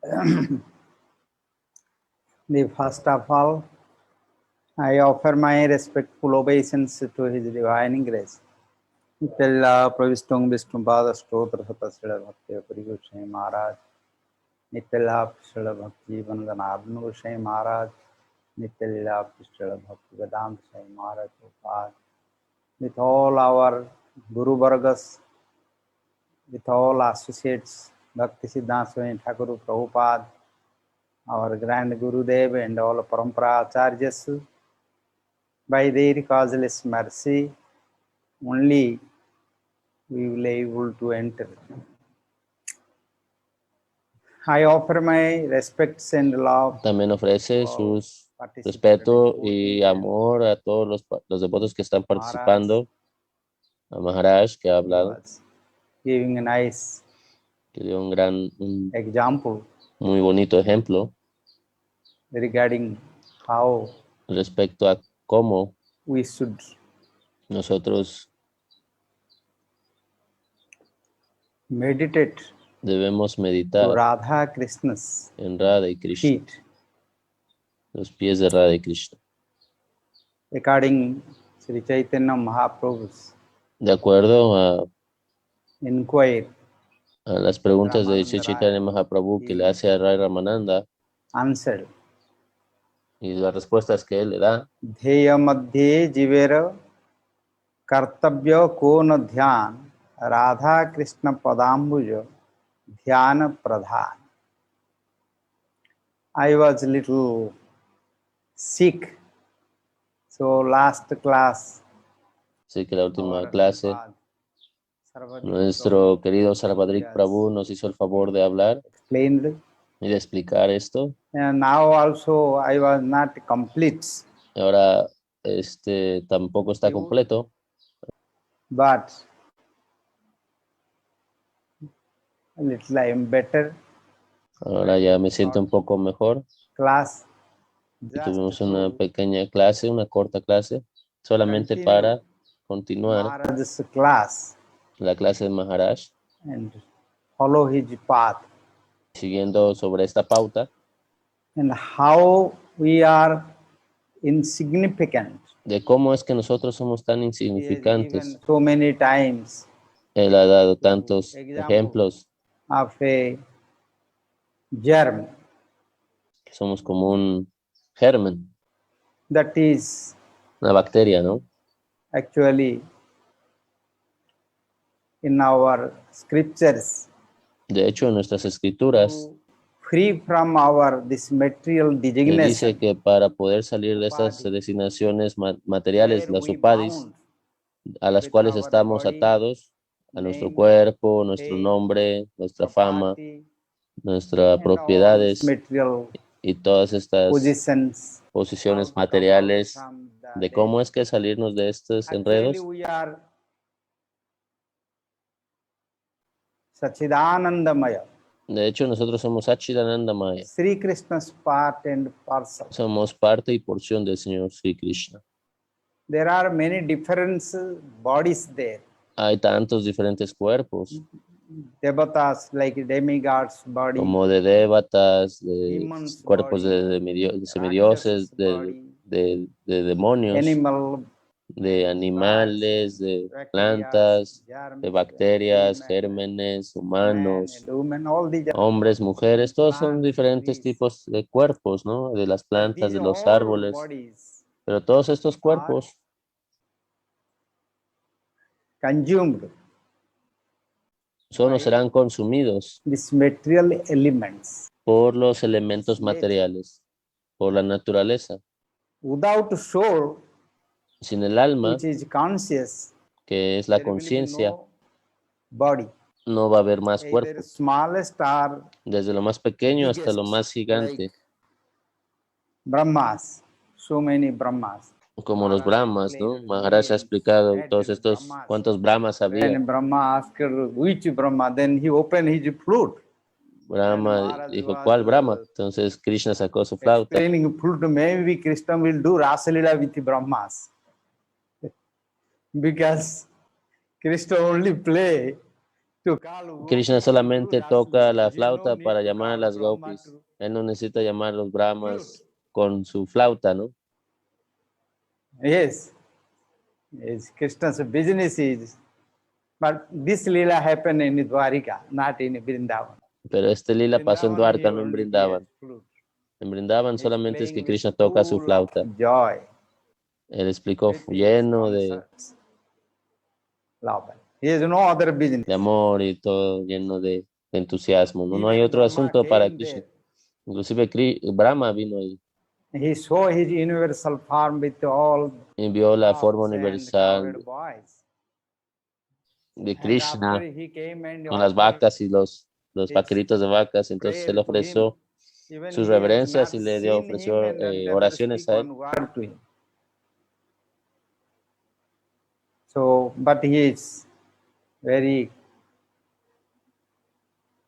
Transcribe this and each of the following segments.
The first of all, I offer my respectful obeisance to His Divine Grace. Nitya Pravistung Vishnupada Stotra Satasila Bhakti Parigushay Maharaj. Nitya Srila Bhakti Vandanabhanu Goswami Maharaj. Nitya Srila Bhakti Vedanta Swami Maharaj Prabhupada. With all our Guru Vargas, with all associates, Bhakti Siddhanta Swami Thakur Prabhupada, our Grand Gurudev and all Parampara Acharyas, by their causeless mercy, only we will be able to enter. I offer my respects and love. También ofrece sus respeto y amor a todos los devotos que están participando, a Maharaj que ha hablado, Giving a nice que dio un example, muy bonito ejemplo regarding how respecto a cómo we should nosotros meditate debemos meditar to Radha Krishna's en Radha y Krishna, feet, los pies de Radha y Krishna. according Sri Chaitanya Mahaprabhu's De acuerdo a inquiry, las preguntas de Sri Chaitanya Mahaprabhu que le hace a Rai Ramananda answered, y las respuestas que él le da. Dheya madhye jivera kartabhya ko na dhyan Radha Krishna padambuja dhyana pradhan. I was little sick, so last class, Así que la última clase, nuestro querido Sarvadrik Prabhu nos hizo el favor de hablar explained, y de explicar esto. and now also I was not complete, Ahora tampoco está completo, but a little I am better. ahora ya me siento un poco mejor. Class, Y tuvimos una pequeña clase, una corta clase, solamente para continuar Maharaj's class la clase de Maharaj, and follow his path, siguiendo sobre esta pauta and how we are insignificant. de cómo es que nosotros somos tan He has insignificantes. given so many times Él ha dado tantos ejemplos of a germ que somos como un germen, that is una bacteria, ¿no? actually in our scriptures, De hecho, en nuestras escrituras free from our this material me designation, dice que para poder salir de estas designaciones materiales, las upadis, a las cuales estamos atados, a nuestro cuerpo, nuestro nombre, nuestra fama, nuestras propiedades material y todas estas posiciones materiales, de cómo es que salirnos de estos enredos. we are Sachidanandamaya, De hecho, nosotros somos Satchidanandamaya, Sri Krishna's part and parcel. somos parte y porción del Señor Sri Krishna. There are many different bodies there. Hay tantos diferentes cuerpos, Devatas like demigods body, como de devatas, de demons cuerpos body, de semidioses, de demonios, animal, de animales, de plantas, de bacterias, gérmenes, humanos, women, all these are hombres, mujeres, todos son diferentes tipos de cuerpos, ¿no? De las plantas, de los árboles, bodies pero todos estos cuerpos consumed solo serán consumidos these material elements por los elementos materiales, por la naturaleza. without soul, Sin el alma, which is conscious, que es la there will be conciencia, no body. no va a haber más Either cuerpo, smallest or desde lo más pequeño hasta lo más gigante, Brahmas, so many Brahmas. como los Brahmas, ¿no? Maharaj ha explicado todos estos, cuántos Brahmas había. When Brahma asked which Brahma, then he opened his flute. Brahma dijo, ¿cuál Brahma? Entonces Krishna sacó su flauta. Explaining flute, maybe Krishna will do Rasalila with the Brahmas. Because Krishna only play to call Krishna gopis, solamente Rasa toca Leela. la He no flauta need para to llamar a call las Brahma gopis. to Él no necesita llamar a los flute. brahmas con su flauta, ¿no? Yes, yes, Krishna's business is, but this Leela happened in Dwarika, not in Vrindavan. Pero este lila pasó en Vrindavan, he Dwarka, no en only hears Brindavan. flute. En Brindavan He is solamente es que playing with Krishna toca su full of flauta. joy, Él explicó with his lleno concerts, love. He has no other business. de amor y todo lleno de entusiasmo. No, no hay Even otro Brahma asunto para came Krishna. there. Inclusive Brahma vino y He saw his universal form with all envió la forma dogs and universal cowherd boys. de And after Krishna he came and con las offered vacas y los his vaqueritos de vacas. Entonces él prayer to him, ofreció even sus he has reverencias not y le seen him ofreció and never oraciones speak a él. one word to him. So, but he is very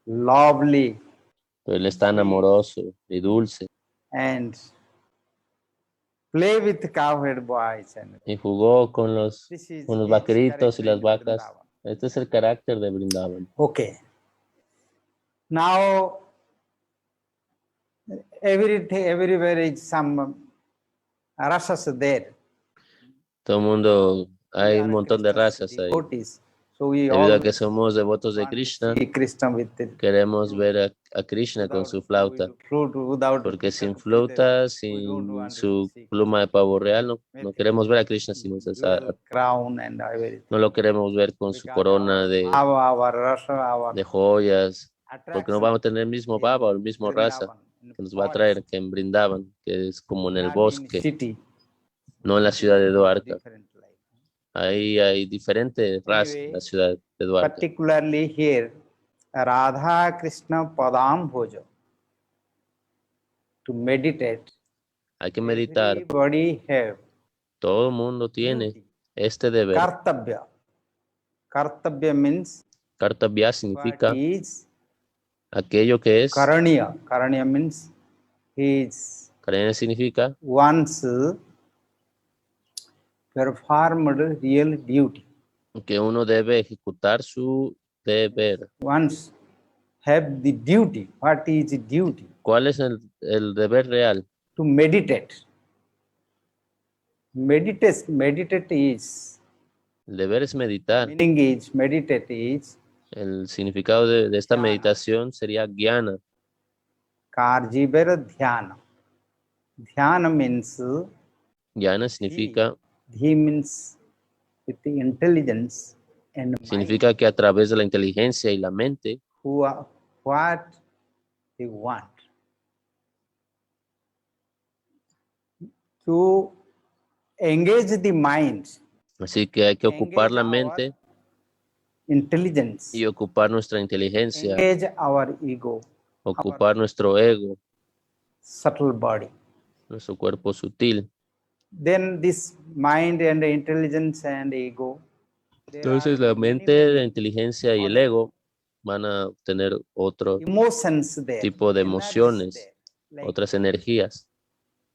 lovely Pero él es tan Sweet. amoroso y dulce and play with cowherd boys. And y jugó con los this is his vaqueritos y character las in vacas. Vrindavan. Este es el carácter de Brindavan. Okay. Now, everywhere is some rasas there. Todo el mundo, We hay un are montón de Krishna's razas ahí. devotees, so we Debido a que always somos devotos de want to Krishna, see Krishna with the queremos ver a Krishna con su flauta. flute, without Porque sin feather, flauta, we don't sin want to su see pluma de pavo real, no Krishna. queremos ver a Krishna sin Jewel crown and everything. no lo queremos ver con su Because corona our rasa, our de joyas, porque no attraction vamos a tener el mismo in baba o el mismo raza Vrindavan, in que nos va a forest, traer que en Brindavan, que es como en el not in bosque, city. no en la ciudad de Dwarka. Different life. Ahí hay diferentes razas en la ciudad de Dwarka. Particularly here, Radha Krishna Padam Bhoja. To meditate, Hay que meditar. everybody have Todo el mundo tiene duty. este deber. Kartabhya. Kartabhya means Kartabhya what significa is aquello que es. Karaniya. Karaniya means is Karanya significa once performed real duty. que uno debe ejecutar su deber. Once have the duty. What is duty? ¿Cuál es el deber real? To meditate. Meditate is, El deber es meditar. meaning is, meditate is El significado de esta Dhyana. meditación sería jnana. Karjibera Dhyana. Dhyana means, Jnana significa, he means with the intelligence and mind, significa que a través de la inteligencia y la mente, what they want. To engage the mind, así que hay que ocupar la mente intelligence, y ocupar nuestra inteligencia, engage our ego, ocupar nuestro ego, subtle body. nuestro cuerpo sutil. Then this mind and intelligence and ego, there Entonces are la many, mente, la many inteligencia y el ego van a tener otro emotions there, tipo de energies emociones, there, like otras energías,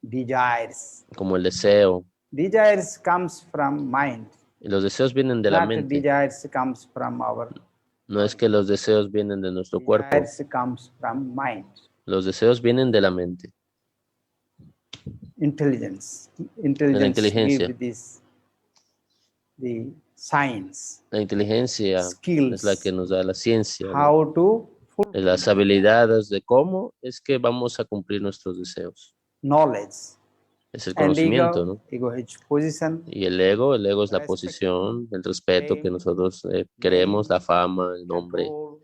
desires. como el deseo. Desires comes from mind. Y los deseos vienen de la Not mente. desires comes from our No es que los deseos vienen de nuestro cuerpo, desires comes from mind. los deseos vienen de la mente. Intelligence. La Intelligence inteligencia. give this the science, La inteligencia skills, es la que nos da la ciencia, ¿no? how to fulfill Las habilidades de cómo es que vamos a cumplir nuestros deseos. knowledge. Es el And conocimiento, ego, ¿no? ego is position, Y el ego es la Respect, posición, el respeto que fame, nosotros queremos, la fama, el nombre, control.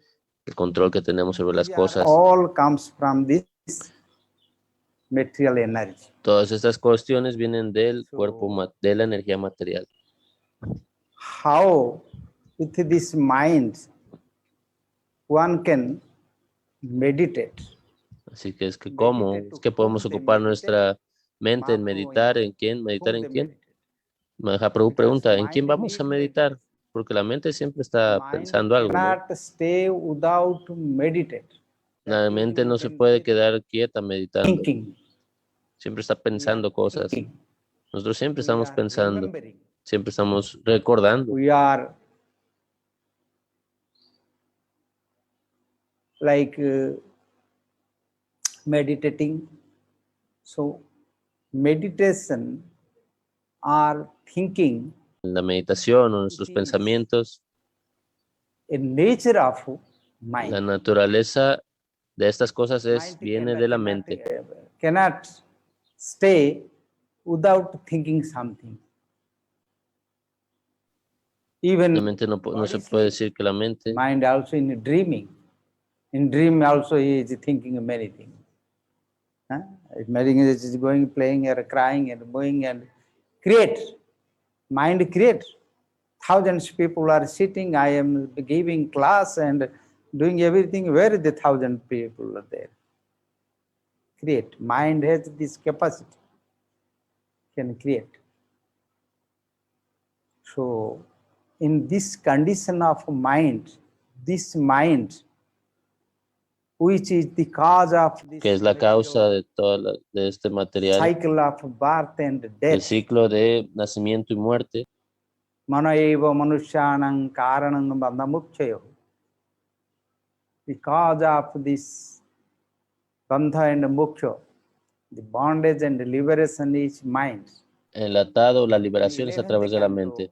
el control que tenemos sobre las These are cosas. all comes from this material energy. Todas estas cuestiones vienen del So- cuerpo, de la energía material. How with this mind one can meditate. Así que es que cómo es que podemos ocupar nuestra mente en meditar, ¿en quién? ¿Meditar en quién? Mahaprabhu pregunta, ¿en quién vamos a meditar? Porque la mente siempre está pensando algo, ¿no? Cannot stay without meditate. La mente no se puede quedar quieta meditando, Thinking. siempre está pensando cosas. Thinking. Nosotros siempre We estamos are pensando, remembering. siempre estamos recordando. We are like meditating. So meditation or thinking, La meditación o nuestros pensamientos, a nature of la mind. naturaleza de estas cosas viene de la mente. Cannot stay without thinking something. Even La mente no se puede decir que la mente, mind also in dreaming. In dream also he is thinking of many things. Huh? Many things is going, playing, or crying, and moving, and create. Mind create. Thousands of people are sitting. I am giving class and doing everything. Where is the 1,000 people are there? Create. Mind has this capacity. Can create. So, in this condition of mind, this mind, which is the cause of this que es la causa de de este material, cycle of birth and el death, ciclo de nacimiento y muerte, mano eva manusyanam karanam bandhamukchayo. Because of this bandha and moksha, the bondage and liberation is mind. el atado, la liberación es a través de la mente.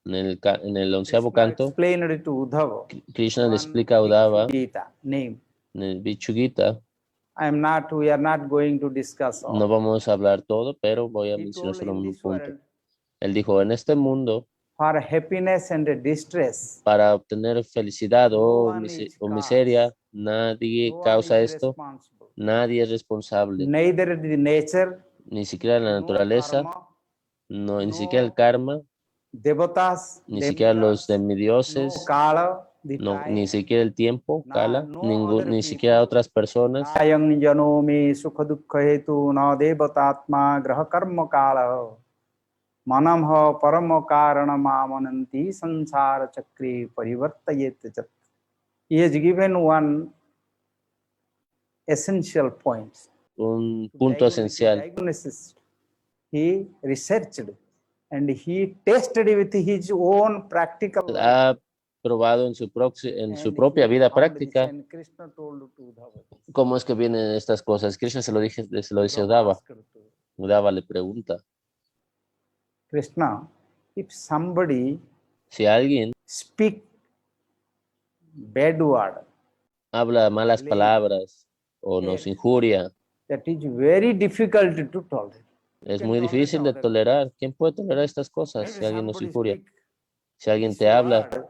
En el 11º canto, Explained it to Uddhava. Krishna le explica a Uddhava Gita name. en el Bhikkhu Gita. We are not going to discuss all. No vamos a hablar todo, pero voy a He mencionar told solo in un this punto. world, Él dijo, en este mundo, for happiness and distress, para obtener felicidad no o one is miseria, cause. nadie No one causa is esto, responsible. nadie es responsable, Neither the nature, ni siquiera la no naturaleza, karma, ni no siquiera el karma, devatas, ni siquiera los no semidioses, kala, the ni time, siquiera el tiempo, Kala, no other ni siquiera people. otras personas. Ayam janomi sukha dukkha hetu na devatatma graha karma kala manam ha parama karana mamananti sansara chakri parivartayet chat. He has given one essential point. Un punto esencial. Diagnosis. He researched and he tested with his own practical life. Ha probado en su propia vida práctica And Krishna told to Uddhava. cómo es que vienen estas cosas. Krishna se lo dice a Uddhava. Uddhava le pregunta, Krishna, if somebody si alguien speak bad word, habla malas palabras o nos injuria, that is very difficult to tolerate. es muy difícil de tolerar. ¿Quién puede tolerar estas cosas si alguien nos Somebody injuria? speak Si alguien te habla word,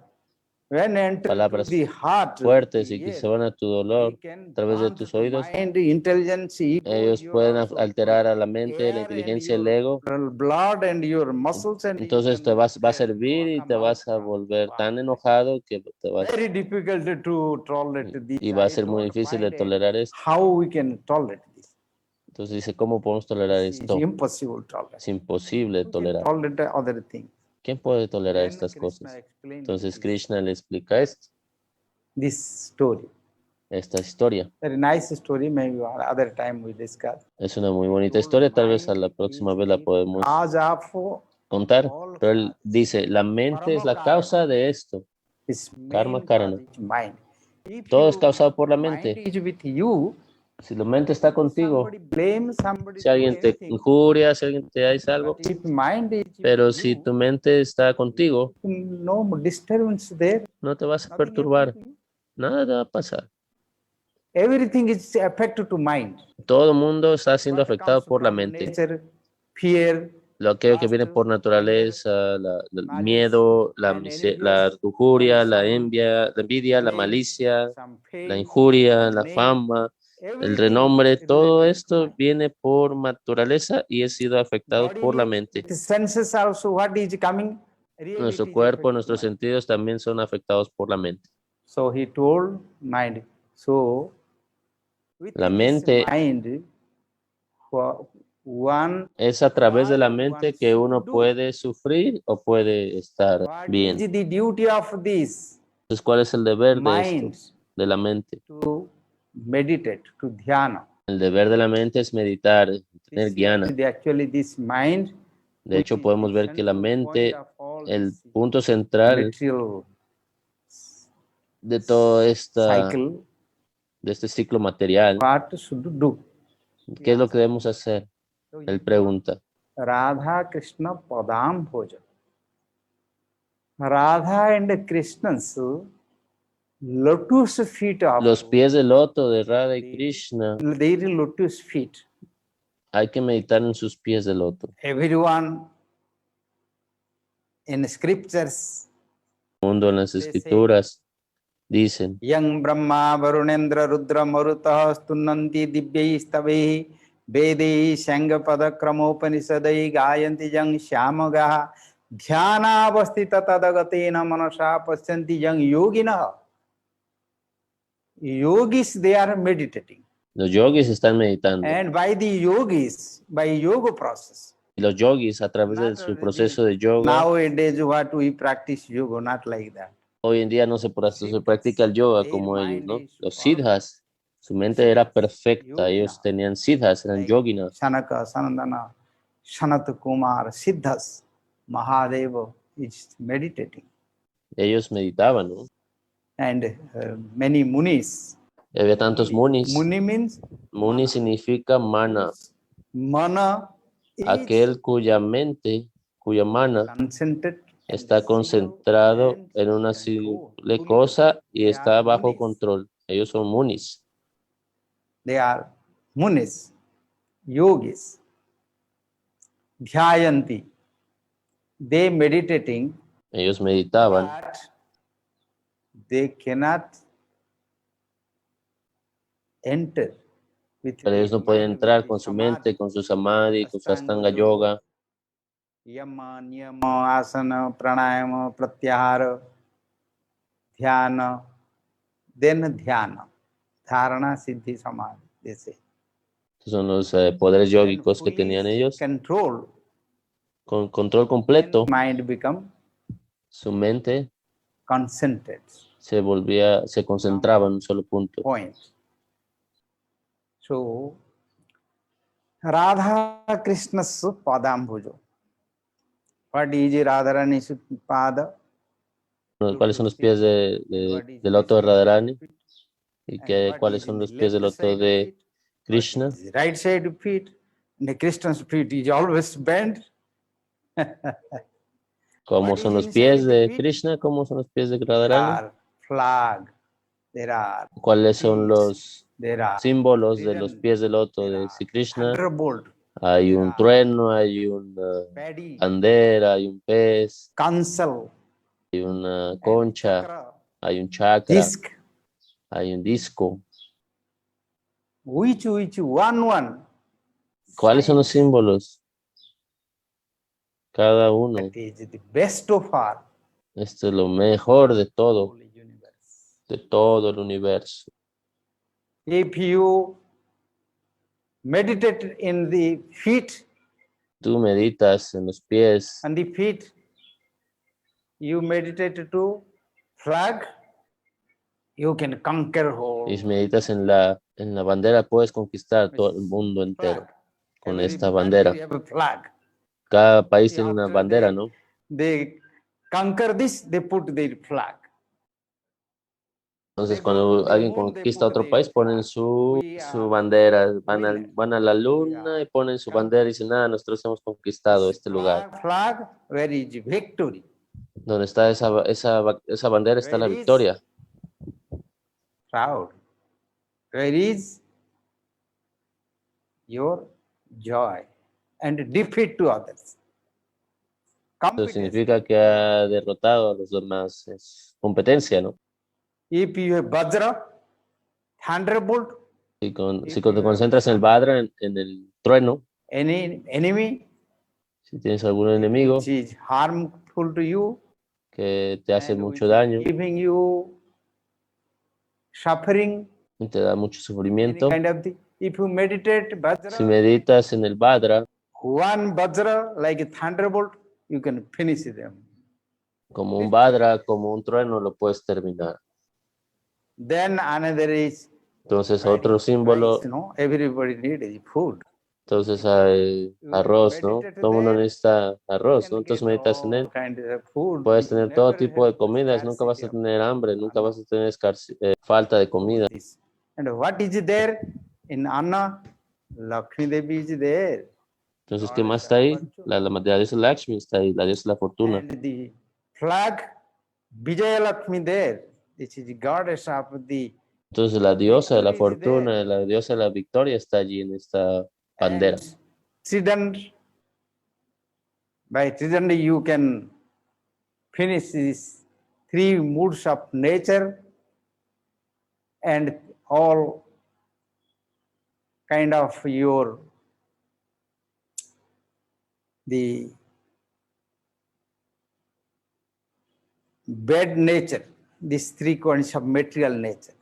when enter palabras to the heart, fuertes y the que ear, se van a tu dolor he can a través de bond tus to oídos, mind, intelligence, ego, ellos your pueden also alterar a la mente, la air inteligencia, and el ego. your blood and your muscles, and you Entonces can va a servir y te come vas out a from volver bond. tan enojado que te vas, Very difficult to tolerate this. y va a ser muy difícil de tolerar esto. How we can tolerate this? Entonces dice, ¿cómo podemos tolerar It's esto? impossible to tolerate. Es imposible de We can tolerar. tolerate other things. ¿Quién puede tolerar Then estas Krishna cosas? explained Entonces this Krishna le explica story. esta historia. Very nice story. Maybe other time we discuss. Es una muy bonita historia, tal vez a la próxima vez la podemos Cause of contar. Pero él dice, la mente es la causa de esto. this Karma main karana. cause is mind. If Todo es you- causado por la mind mente. is with you, Si la mente está contigo, somebody blame, somebody si alguien do te anything. injuria, si alguien te hace algo, But if mind is pero with si you, tu mente está contigo, no disturbance there. no te vas a Nothing perturbar, happen to you. nada te va a pasar. Everything is affected to mind. Todo el mundo está siendo What afectado comes por la from mente. nature, fear, Aquello que viene por naturaleza, el miedo, la lujuria, la envidia, la malicia, some la fame, injuria, la name, fama, el everything renombre, is todo related to esto mind. viene por naturaleza y ha sido afectado Body, por la mente. the senses also, what is coming? Really Nuestro it is cuerpo, affected to nuestros mind. sentidos también son afectados por la mente. So he told mind. So with La this mente mind, one es a través de la mente one que should uno do. puede sufrir o puede estar What bien. is the duty of this Entonces, ¿cuál es el deber de esto, mind? de la mente? To meditate, to dhyana. El deber de la mente es meditar, tener This guiana. is actually this mind. De hecho, which is podemos the ver que la central mente, point of all el this punto central material de toda esta cycle de este ciclo material, what should do? ¿qué es lo que debemos hacer? Él pregunta. Radha Krishna Padam Bhoja. Radha and Krishna's lotus feet of Los pies de loto de Radha y Krishna, their lotus feet. hay que meditar en sus pies de loto. Everyone in scriptures, El mundo en las escrituras dicen, Yang Brahma Varunendra Rudra Marutah Stunanti Divyai Stavai Vedai Shangapada Kramopanissadai Gayanti Jang Shyamagaha Dhyanavastita Tadagatena Manasa Pasyanti Jang Yogina. Yogis, they are meditating. los yogis están meditando. And by the yogis, by yoga process, Y los yogis, a través de su proceso de yoga, nowadays what we practice yoga, not like that. hoy en día no se practica el yoga como ellos, ¿no? Los siddhas, su mente era perfecta, ellos tenían siddhas, eran yoginas. Shanaka, Sanandana, Sanat Kumar, Siddhas, Mahadeva is meditating. Ellos meditaban, ¿no? And many munis. Y había tantos munis. Muni means Muni significa mana, mana is aquel cuya mente, cuya mana concentrated está concentrado en una simple cosa y está bajo control. Ellos son munis. They are munis, yogis, dhyayanti. They meditating, Ellos meditaban, but they cannot enter with pero ellos no pueden entrar con su mente, con su samadhi, con su astanga yoga, yama, niyama, asana, pranayama, pratyahara, dhyana, then dhyana, dharana, siddhi, samadhi, they say. que son los poderes yógicos que tenían ellos, Control, con control completo. mind become Su mente concentrated. se concentraba en un solo punto. Point. So, Radha Krishna's Padambujo. What is Radharani's Pada? ¿Cuáles son los pies del loto de Radharani? ¿Y cuáles son los pies del loto de Krishna? Right side feet. And the Krishna's feet is always bent. ¿Cómo son los pies de Krishna? ¿Cómo son los pies de There Radharani? are flag. There are ¿Cuáles son los there are símbolos de los pies del loto de Sri Krishna? thunderbolt, Hay un trueno, hay una paddy, bandera, hay un pez, cancel, hay una concha, chakra, hay un chakra, disc. hay un disco. Which one? ¿Cuáles son los símbolos? Cada uno. That is the best of all. Esto es lo mejor de todo Universe. el universo. If you meditate in the feet, Tú meditas en los pies, and the feet, you meditate to flag, you can conquer whole. y meditas en la bandera, puedes conquistar todo el mundo entero Flag. con Every esta country bandera. have a flag. Cada país tiene una After bandera, they- ¿no? They conquer this, they put their flag. Entonces, cuando alguien conquista otro país, ponen su bandera, van a la luna y ponen su bandera y dicen, nada, nosotros hemos conquistado este lugar. Flag, where is victory? Donde está esa bandera está la victoria. Proud. Where is your joy and defeat to others? Eso Competence. significa que ha derrotado a los demás. Es competencia, ¿no? If you have Vajra, thunderbolt, Si te concentras en el Vajra, en el trueno, any enemy si tienes algún enemigo which is harmful to you, que te hace and mucho which is daño giving you suffering, y te da mucho any sufrimiento, kind of thing. If you meditate Vajra, si meditas en el Vajra, one Vajra like a thunderbolt, you can finish them. como un Vajra, como un trueno, lo puedes terminar. Then another is Entonces, otro símbolo, rice, no? Everybody needs food. entonces hay arroz, ¿no? Todo el mundo necesita arroz, ¿no? You can Entonces get meditas en all él. kinds of food. Puedes You tener todo never tipo de have comidas, nunca vas a scarcity of tener hambre, nunca vas a tener falta de comida. this. And what is there in Anna? Lakshmi Devi is there. Entonces, ¿qué más está ahí? La diosa Lakshmi está ahí, la diosa de la fortuna. And the flag, Vijaya Lakshmi there. This is the goddess of the Entonces, la diosa de la victory is there. fortuna, la diosa de la victoria está allí en esta bandera. And Trident, by Trident you can finish these three moods of nature and all kind of your the bad nature, these three kinds of material nature.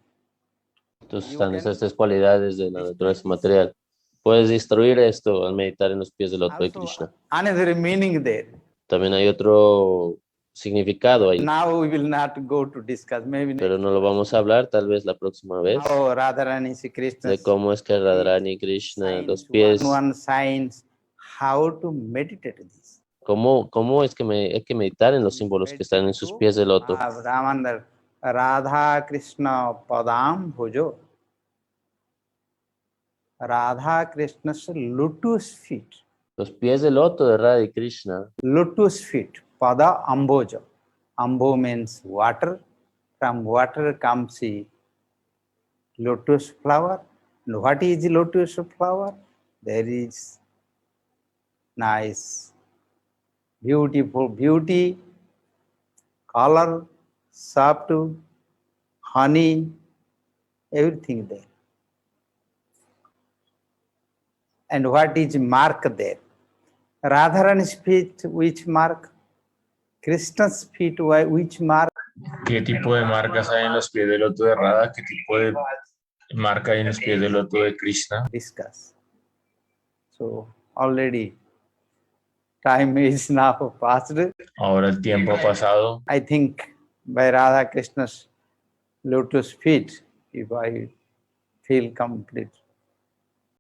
Entonces están esas tres cualidades de la naturaleza material. Puedes destruir esto al meditar en los pies del loto de Also, Krishna. another meaning there. También hay otro significado ahí, Now we will not go to discuss, maybe pero no lo vamos a hablar tal vez la próxima vez, how Radharani Sri Krishna de cómo es que Radharani y Krishna, los signs, pies, one signs how to meditate this. cómo es que hay que meditar en los símbolos que están en sus pies de loto. Ramandar Radha Krishna Padam Bhujo. Radha Krishna's lotus feet. Los pies de loto de Radha y Krishna, Lotus feet. Pada Amboja. Ambo means water. From water comes the lotus flower. And what is the lotus flower? There is nice, beautiful beauty, color, soft, honey, everything there. And what is mark there? Radharani's feet, which mark? Krishna's feet, which mark? ¿Qué tipo de marcas hay en los pies del loto de Radha? ¿Qué tipo de marca hay en los pies del loto de Krishna? Discuss. So already time is now passed. Ahora el tiempo ha pasado. I think by Radha Krishna's lotus feet, if I feel complete.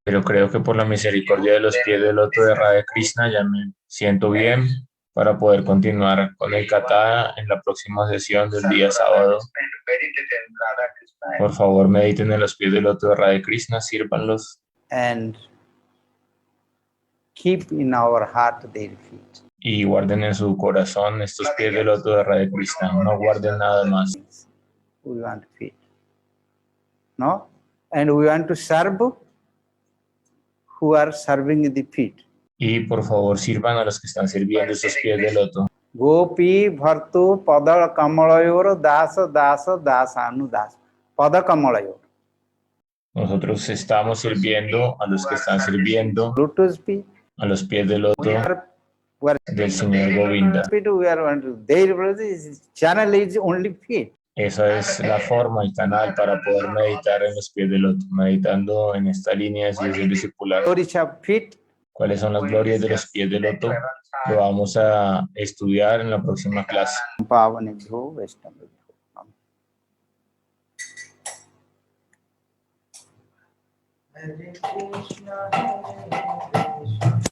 Pero creo que por la misericordia de los pies del loto de Radha Krishna ya me siento bien para poder continuar con el kata en la próxima sesión del día sábado. Por favor, mediten en los pies del loto de Radha Krishna, sírvanlos And keep in our heart their feet. y guarden en su corazón estos pies del loto de Radha Krishna. No guarden nada más. We want feet. No? And we want to serve who are serving the feet. Y por favor, sirvan a los que están sirviendo estos pies de loto. Gopi Bhartu Pada Kamalayor Dasa Dasa Dasanu Das. Pada Kamalayor. Nosotros estamos sirviendo a los que están sirviendo Lotus feet. a los pies del loto We are del Señor Govinda. we are want to. Their channel is only feet. Esa es la forma y canal para poder meditar en los pies del loto, meditando en esta línea de sucesión discipular. Glories of feet. ¿Cuáles son las glorias de los pies del loto? Lo vamos a estudiar en la próxima clase. Pavanibhyo Vaishnavibhyo. Hare Krishna, Hare Krishna.